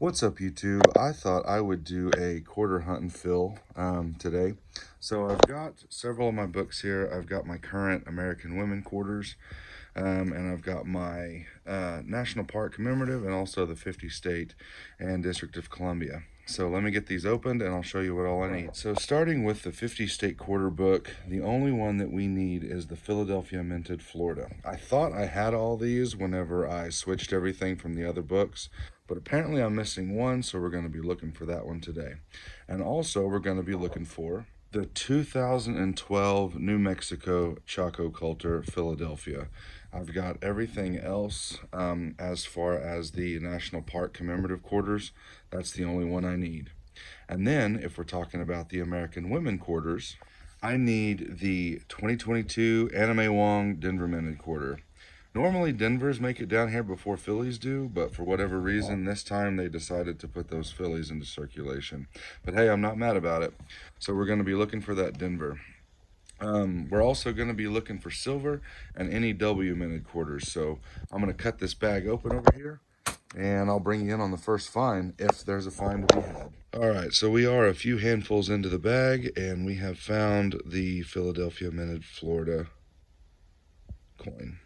What's up, YouTube? I thought I would do a quarter hunt and fill today. So I've got several of my books here. I've got my current American Women quarters, and I've got my National Park commemorative and also the 50 State and District of Columbia. So let me get these opened and I'll show you what all I need. So starting with the 50 State quarter book, the only one that we need is the Philadelphia Minted Florida. I thought I had all these whenever I switched everything from the other books, but apparently I'm missing one, so we're going to be looking for that one today. And also we're going to be looking for the 2012 New Mexico Chaco Coulter Philadelphia. I've got everything else as far as the National Park commemorative quarters. That's the only one I need. And then if we're talking about the American Women quarters, I need the 2022 Anna May Wong Denver Minted quarter. Normally Denvers make it down here before Phillies do, but for whatever reason, this time they decided to put those Phillies into circulation. But hey, I'm not mad about it. So we're going to be looking for that Denver. We're also going to be looking for silver and any W minted quarters. So I'm going to cut this bag open over here and I'll bring you in on the first find if there's a find to be had. All right, so we are a few handfuls into the bag and we have found the Philadelphia Minted Florida coin.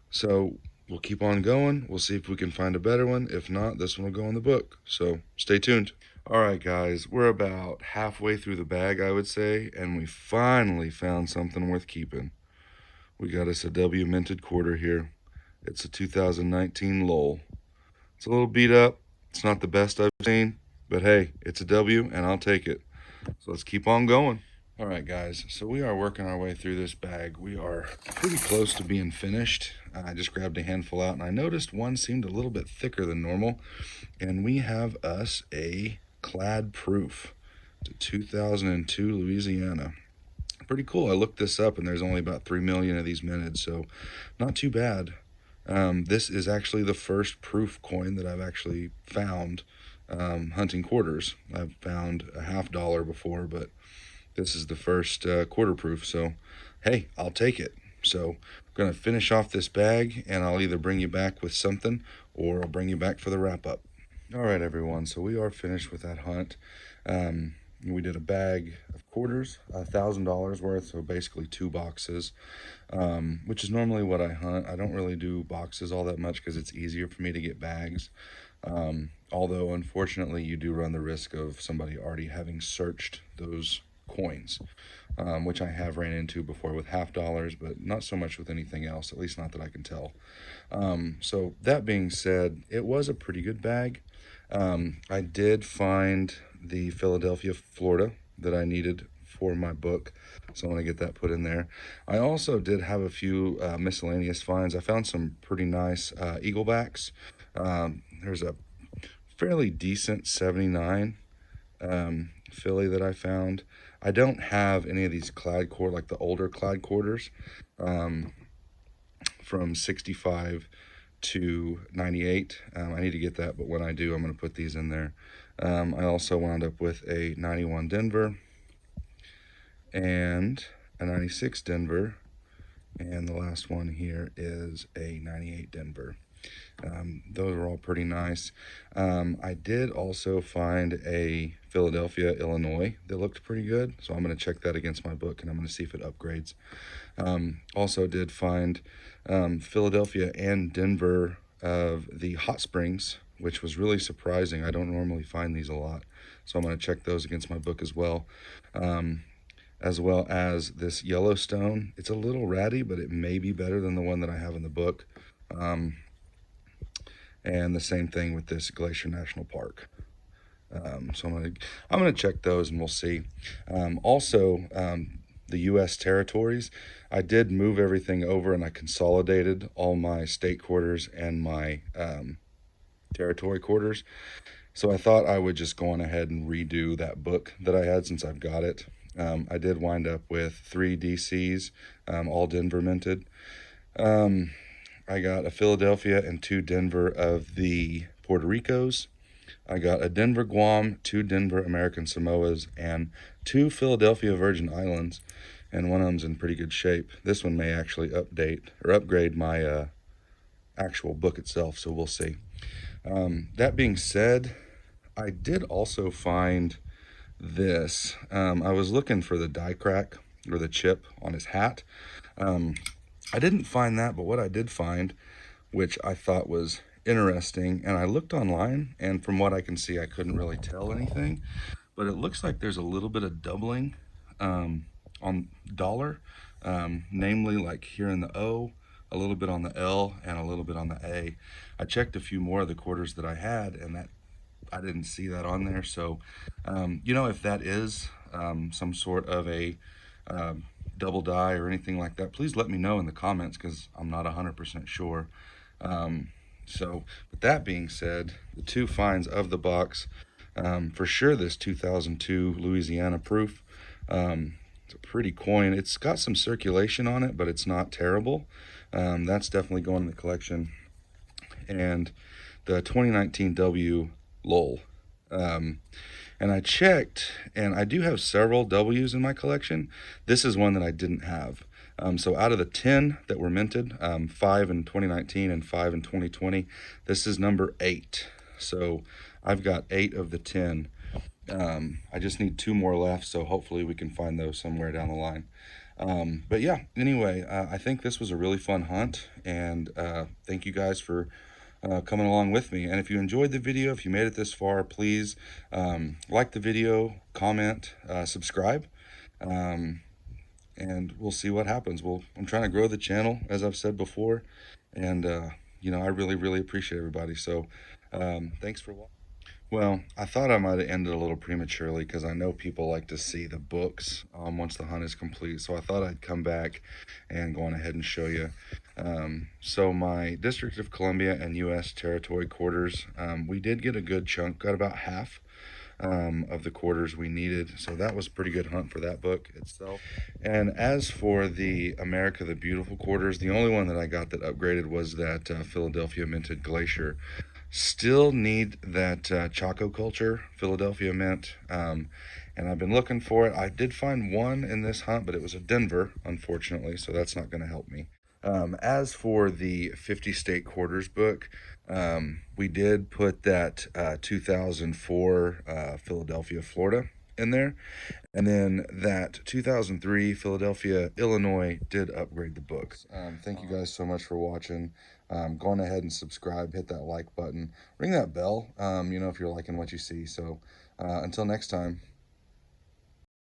So we'll keep on going. We'll see if we can find a better one. If not, this one will go in the book. So stay tuned. All right, guys, we're about halfway through the bag, I would say, and we finally found something worth keeping. We got us a W minted quarter here. It's a 2019 Lowell. It's a little beat up. It's not the best I've seen, but hey, it's a W and I'll take it. So let's keep on going. All right, guys, so we are working our way through this bag. We are pretty close to being finished. I just grabbed a handful out and I noticed one seemed a little bit thicker than normal. And we have us a clad proof to 2002 Louisiana. Pretty cool. I looked this up and there's only about 3 million of these minted, so not too bad. This is actually the first proof coin that I've actually found hunting quarters. I've found a $50 before, but this is the first quarter proof, so hey, I'll take it. So I'm going to finish off this bag and I'll either bring you back with something or I'll bring you back for the wrap up. All right, everyone, so we are finished with that hunt. We did a bag of quarters, $1,000 worth, so basically 2 boxes, which is normally what I hunt. I don't really do boxes all that much because it's easier for me to get bags. Although, unfortunately, you do run the risk of somebody already having searched those coins, which I have ran into before with $50, but not so much with anything else, at least not that I can tell. So that being said, it was a pretty good bag. I did find the Philadelphia, Florida that I needed for my book, so I want to get that put in there. I also did have a few miscellaneous finds. I found some pretty nice eaglebacks. There's a fairly decent 79 Philly that I found. I don't have any of these clad quarter, like the older clad quarters from 65 to 98. I need to get that, but when I do, I'm going to put these in there. I also wound up with a 91 Denver and a 96 Denver, and the last one here is a 98 Denver. Those are all pretty nice. I did also find a Philadelphia, Illinois that looked pretty good, so I'm going to check that against my book and I'm going to see if it upgrades. Also did find Philadelphia and Denver of the Hot Springs, which was really surprising. I don't normally find these a lot, so I'm going to check those against my book as well. As well as this Yellowstone. It's a little ratty, but it may be better than the one that I have in the book. And the same thing with this Glacier National Park. So I'm gonna check those and we'll see. Also, the U.S. territories, I did move everything over and I consolidated all my state quarters and my territory quarters. So I thought I would just go on ahead and redo that book that I had since I've got it. I did wind up with 3 DCs, all Denver minted. I got a Philadelphia and 2 Denver of the Puerto Ricos. I got a Denver Guam, 2 Denver American Samoas, and 2 Philadelphia Virgin Islands, and one of them's in pretty good shape. This one may actually update or upgrade my actual book itself, so we'll see. That being said, I did also find this. I was looking for the die crack or the chip on his hat. I didn't find that, but what I did find, which I thought was interesting, and I looked online, and from what I can see, I couldn't really tell anything, but it looks like there's a little bit of doubling on dollar, namely like here in the O, a little bit on the L, and a little bit on the A. I checked a few more of the quarters that I had, and that I didn't see that on there. So, if that is some sort of a um, double die or anything like that, please let me know in the comments because I'm not 100% sure. Um, with that being said, the two finds of the box, for sure, this 2002 Louisiana proof. It's a pretty coin. It's got some circulation on it, but it's not terrible. That's definitely going in the collection. And the 2019 W Lowell. And I checked, and I do have several W's in my collection. This is one that I didn't have. So out of the 10 that were minted, 5 in 2019 and 5 in 2020, this is number 8. So I've got 8 of the 10. I just need 2 more left, so hopefully we can find those somewhere down the line. But yeah, anyway, I think this was a really fun hunt, and thank you guys for coming along with me. And if you enjoyed the video, if you made it this far, please like the video, comment, subscribe, and we'll see what happens. I'm trying to grow the channel, as I've said before, and I really, really appreciate everybody. So thanks for watching. Well, I thought I might have ended a little prematurely because I know people like to see the books once the hunt is complete. So I thought I'd come back and go on ahead and show you. So my District of Columbia and U.S. territory quarters, we did get a good chunk, got about half of the quarters we needed. So that was a pretty good hunt for that book itself. And as for the America the Beautiful quarters, the only one that I got that upgraded was that Philadelphia Minted Glacier. Still need that Chaco Culture Philadelphia mint, and I've been looking for it. I did find one in this hunt, but it was a Denver, unfortunately, so that's not going to help me. As for the 50 State Quarters book, we did put that 2004 Philadelphia, Florida in there. And then that 2003 Philadelphia, Illinois did upgrade the books. Thank you guys so much for watching. Go on ahead and subscribe, hit that like button, ring that bell, if you're liking what you see. So until next time.